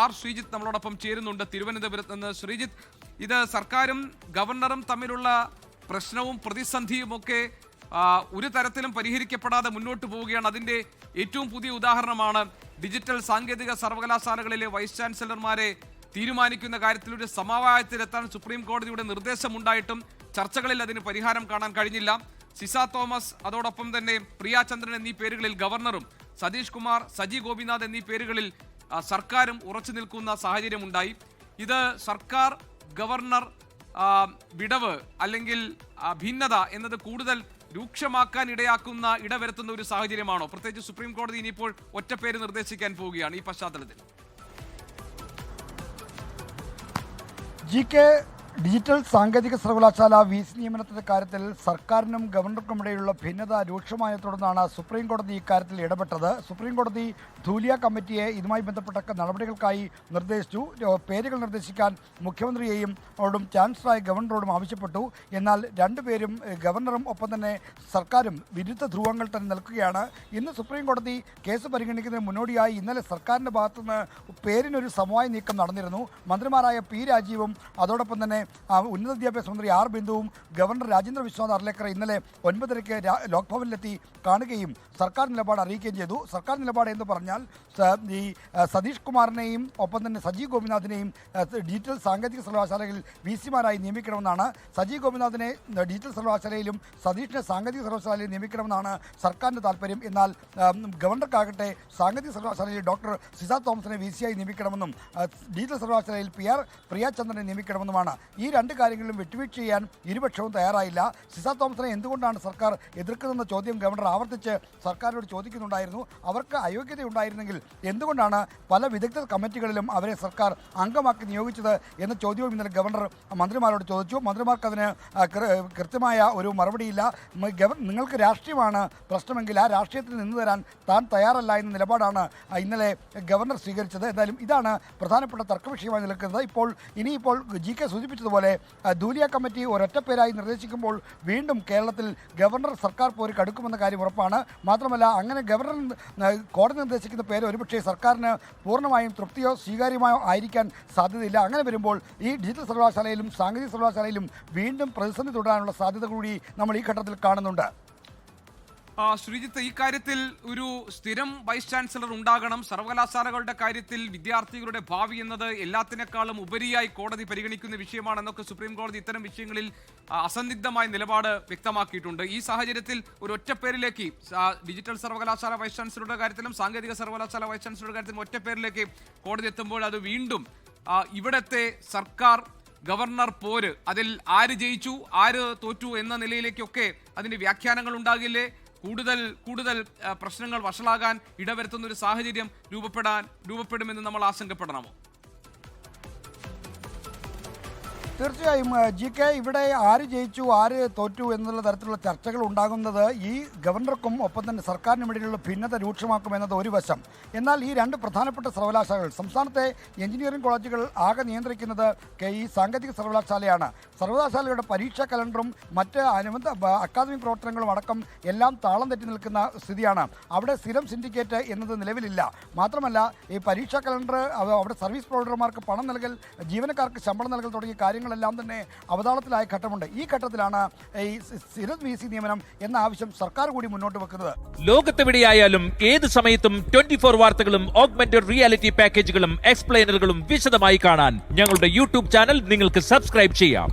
R Sreejith നമ്മളോടൊപ്പം ചേരുന്നുണ്ട് തിരുവനന്തപുരത്ത് നിന്ന്. ശ്രീജിത്ത്, ഇത് സർക്കാരും ഗവർണറും തമ്മിലുള്ള പ്രശ്നവും പ്രതിസന്ധിയും ഒക്കെ ഒരു തരത്തിലും പരിഹരിക്കപ്പെടാതെ മുന്നോട്ട് പോവുകയാണ്. അതിന്റെ ഏറ്റവും പുതിയ ഉദാഹരണമാണ് ഡിജിറ്റൽ സാങ്കേതിക സർവകലാശാലകളിലെ വൈസ് ചാൻസലർമാരെ തീരുമാനിക്കുന്ന കാര്യത്തിൽ ഒരു സമവായത്തിലെത്താൻ സുപ്രീം കോടതിയുടെ നിർദ്ദേശമുണ്ടായിട്ടും ചർച്ചകളിൽ അതിന് പരിഹാരം കാണാൻ കഴിഞ്ഞില്ല. സിസ തോമസ്, അതോടൊപ്പം തന്നെ പ്രിയ ചന്ദ്രൻ എന്നീ പേരുകളിൽ ഗവർണറും സതീഷ് കുമാർ, സജി ഗോപിനാഥ് എന്നീ പേരുകളിൽ സർക്കാരും ഉറച്ചു നിൽക്കുന്ന സാഹചര്യമുണ്ടായി. ഇത് സർക്കാർ ഗവർണർ വിടവ് അല്ലെങ്കിൽ ഭിന്നത എന്നത് കൂടുതൽ രൂക്ഷമാക്കാൻ ഇടവരുത്തുന്ന ഒരു സാഹചര്യമാണോ? പ്രത്യേകിച്ച് സുപ്രീം കോടതി ഇനിയിപ്പോൾ ഒറ്റപ്പേര് നിർദ്ദേശിക്കാൻ പോവുകയാണ് ഈ പശ്ചാത്തലത്തിൽ. ഡിജിറ്റൽ സാങ്കേതിക സർവകലാശാല VC നിയമനത്തിന്റെ കാര്യത്തിൽ സർക്കാരിനും ഗവർണർക്കും ഇടയിലുള്ള ഭിന്നത രൂക്ഷമായതിനെ തുടർന്നാണ് സുപ്രീം കോടതി ഇക്കാര്യത്തിൽ ഇടപെട്ടത്. സുപ്രീം കോടതി ധൂലിയ കമ്മിറ്റിയെ ഇതുമായി ബന്ധപ്പെട്ട നടപടികൾക്കായി നിർദ്ദേശിച്ചു. പേരുകൾ നിർദ്ദേശിക്കാൻ മുഖ്യമന്ത്രിയെയും ചാൻസലറായ ഗവർണറോടും ആവശ്യപ്പെട്ടു. എന്നാൽ രണ്ടുപേരും, ഗവർണറും ഒപ്പം തന്നെ സർക്കാരും വിരുദ്ധ ധ്രുവങ്ങൾ തന്നെ നിൽക്കുകയാണ്. ഇന്ന് സുപ്രീം കോടതി കേസ് പരിഗണിക്കുന്നതിന് മുന്നോടിയായി ഇന്നലെ സർക്കാരിൻ്റെ ഭാഗത്തുനിന്ന് പേരിനൊരു സമവായ നീക്കം നടന്നിരുന്നു. മന്ത്രിമാരായ P രാജീവും അതോടൊപ്പം തന്നെ ഉന്നത വിദ്യാഭ്യാസ മന്ത്രി R ബിന്ദുവും ഗവർണർ രാജേന്ദ്ര വിശ്വനാഥ് അർലേക്കർ ഇന്നലെ 9:30 ലോക്ഭവനിലെത്തി കാണുകയും സർക്കാർ നിലപാട് അറിയിക്കുകയും ചെയ്തു. സർക്കാർ നിലപാട് എന്ന് പറഞ്ഞാൽ ഈ സതീഷ് കുമാറിനെയും ഒപ്പം തന്നെ സജി ഗോപിനാഥിനെയും ഡിജിറ്റൽ സാങ്കേതിക സർവകലാശാലയിൽ VC-മാരായി നിയമിക്കണമെന്നാണ്. സജി ഗോപിനാഥിനെ ഡിജിറ്റൽ സർവകലാശാലയിലും സതീഷിനെ സാങ്കേതിക സർവകലാശാലയിൽ നിയമിക്കണമെന്നാണ് സർക്കാരിൻ്റെ താല്പര്യം. എന്നാൽ ഗവർണർക്കാകട്ടെ സാങ്കേതിക സർവകലാശാലയിൽ ഡോക്ടർ സിസ തോമസിനെ VC-ആയി നിയമിക്കണമെന്നും ഡിജിറ്റൽ സർവകലാശാലയിൽ പ്രിയ ചന്ദ്രനെ നിയമിക്കണമെന്നുമാണ്. ഈ രണ്ട് കാര്യങ്ങളിലും വിട്ടുവീഴ്ച ചെയ്യാൻ ഇരുപക്ഷവും തയ്യാറായില്ല. സിസ തോമസിനെ എന്തുകൊണ്ടാണ് സർക്കാർ എതിർക്കുന്നതെന്ന ചോദ്യം ഗവർണർ ആവർത്തിച്ച് സർക്കാരിനോട് ചോദിക്കുന്നുണ്ടായിരുന്നു. അവർക്ക് അയോഗ്യതയുണ്ടായിരുന്നെങ്കിൽ എന്തുകൊണ്ടാണ് പല വിദഗ്ധ കമ്മിറ്റികളിലും അവരെ സർക്കാർ അംഗമാക്കി നിയോഗിച്ചത് എന്ന ചോദ്യവും ഇന്നലെ ഗവർണർ മന്ത്രിമാരോട് ചോദിച്ചു. മന്ത്രിമാർക്ക് അതിന് കൃത്യമായ ഒരു മറുപടിയില്ല. നിങ്ങൾക്ക് രാഷ്ട്രീയമാണ് പ്രശ്നമെങ്കിൽ ആ രാഷ്ട്രീയത്തിൽ നിന്ന് തരാൻ താൻ തയ്യാറല്ല എന്ന നിലപാടാണ് ഇന്നലെ ഗവർണർ സ്വീകരിച്ചത്. എന്തായാലും ഇതാണ് പ്രധാനപ്പെട്ട തർക്കവിഷയമായി നിൽക്കുന്നത്. ഇനിയിപ്പോൾ GK സൂചിപ്പിച്ചതുപോലെ ധൂലിയ കമ്മിറ്റി ഒരൊറ്റപ്പേരായി നിർദ്ദേശിക്കുമ്പോൾ വീണ്ടും കേരളത്തിൽ ഗവർണർ സർക്കാർ പോര് കടുക്കുമെന്ന കാര്യം ഉറപ്പാണ്. മാത്രമല്ല, അങ്ങനെ ഗവർണർ കോടതി നിർദ്ദേശിക്കുന്ന പേര് ഒരുപക്ഷേ സർക്കാരിന് പൂർണ്ണമായും തൃപ്തിയോ സ്വീകാര്യമായോ ആയിരിക്കാൻ സാധ്യതയില്ല. അങ്ങനെ വരുമ്പോൾ ഈ ഡിജിറ്റൽ സർവകലാശാലയിലും സാങ്കേതിക സർവകലാശാലയിലും വീണ്ടും പ്രതിസന്ധി തുടരാനുള്ള സാധ്യത കൂടി നമ്മൾ ഈ ഘട്ടത്തിൽ കാണുന്നുണ്ട്. ശ്രീജിത്ത്, ഈ കാര്യത്തിൽ ഒരു സ്ഥിരം വൈസ് ചാൻസലർ ഉണ്ടാകണം. സർവകലാശാലകളുടെ കാര്യത്തിൽ വിദ്യാർത്ഥികളുടെ ഭാവി എന്നത് എല്ലാത്തിനേക്കാളും ഉപരിയായി കോടതി പരിഗണിക്കുന്ന വിഷയമാണെന്നൊക്കെ സുപ്രീം കോടതി ഇത്തരം വിഷയങ്ങളിൽ അസന്നിഗ്ധമായ നിലപാട് വ്യക്തമാക്കിയിട്ടുണ്ട്. ഈ സാഹചര്യത്തിൽ ഒരു ഒറ്റപ്പേരിലേക്ക് ഡിജിറ്റൽ സർവകലാശാല വൈസ് ചാൻസലറുടെ കാര്യത്തിലും സാങ്കേതിക സർവകലാശാല വൈസ് ചാൻസലറുടെ കാര്യത്തിലും ഒറ്റപ്പേരിലേക്ക് കോടതി എത്തുമ്പോൾ അത് വീണ്ടും ഇവിടത്തെ സർക്കാർ ഗവർണർ പോര്, അതിൽ ആര് ജയിച്ചു ആര് തോറ്റു എന്ന നിലയിലേക്കൊക്കെ അതിന് വ്യാഖ്യാനങ്ങൾ ഉണ്ടാകില്ലേ? കൂടുതൽ പ്രശ്നങ്ങൾ വഷളാകാൻ ഇടവരുത്തുന്ന ഒരു സാഹചര്യം രൂപപ്പെടുമെന്ന് നമ്മൾ ആശങ്കപ്പെടണമോ? തീർച്ചയായും GK, ഇവിടെ ആര് ജയിച്ചു ആര് തോറ്റു എന്നുള്ള തരത്തിലുള്ള ചർച്ചകൾ ഉണ്ടാകുന്നത് ഈ ഗവർണർക്കും ഒപ്പം തന്നെ സർക്കാരിനും ഇടയിലുള്ള ഭിന്നത രൂക്ഷമാക്കുമെന്നത് ഒരു വശം. എന്നാൽ ഈ രണ്ട് പ്രധാനപ്പെട്ട സർവകലാശാലകൾ, സംസ്ഥാനത്തെ എഞ്ചിനീയറിംഗ് കോളേജുകൾ ആകെ നിയന്ത്രിക്കുന്നത് ഈ സാങ്കേതിക സർവകലാശാലയാണ്. സർവകലാശാലയുടെ പരീക്ഷാ കലണ്ടറും മറ്റ് അനുബന്ധ അക്കാദമിക് പ്രവർത്തനങ്ങളും അടക്കം എല്ലാം താളം തെറ്റി നിൽക്കുന്ന സ്ഥിതിയാണ്. അവിടെ സ്ഥിരം സിൻഡിക്കേറ്റ് എന്നത് നിലവിലില്ല. മാത്രമല്ല, ഈ പരീക്ഷാ കലണ്ടർ, അവിടെ സർവീസ് പ്രൊവൈഡർമാർക്ക് പണം നൽകൽ, ജീവനക്കാർക്ക് ശമ്പളം നൽകൽ തുടങ്ങിയ കാര്യങ്ങളെല്ലാം തന്നെ അവതാളത്തിലായ ഘട്ടമുണ്ട്. ഈ ഘട്ടത്തിലാണ് ഈ സ്ഥിരം VC നിയമനം എന്ന ആവശ്യം സർക്കാർ കൂടി മുന്നോട്ട് വെക്കുന്നത്. ലോകത്തെവിടെയായാലും ഏത് സമയത്തും 24 വാർത്തകളും ഓഗ്മെന്റഡ് റിയാലിറ്റി പാക്കേജുകളും എക്സ്പ്ലെയിനറുകളും വിശദമായി കാണാൻ ഞങ്ങളുടെ YouTube ചാനൽ നിങ്ങൾക്ക് സബ്സ്ക്രൈബ് ചെയ്യാം.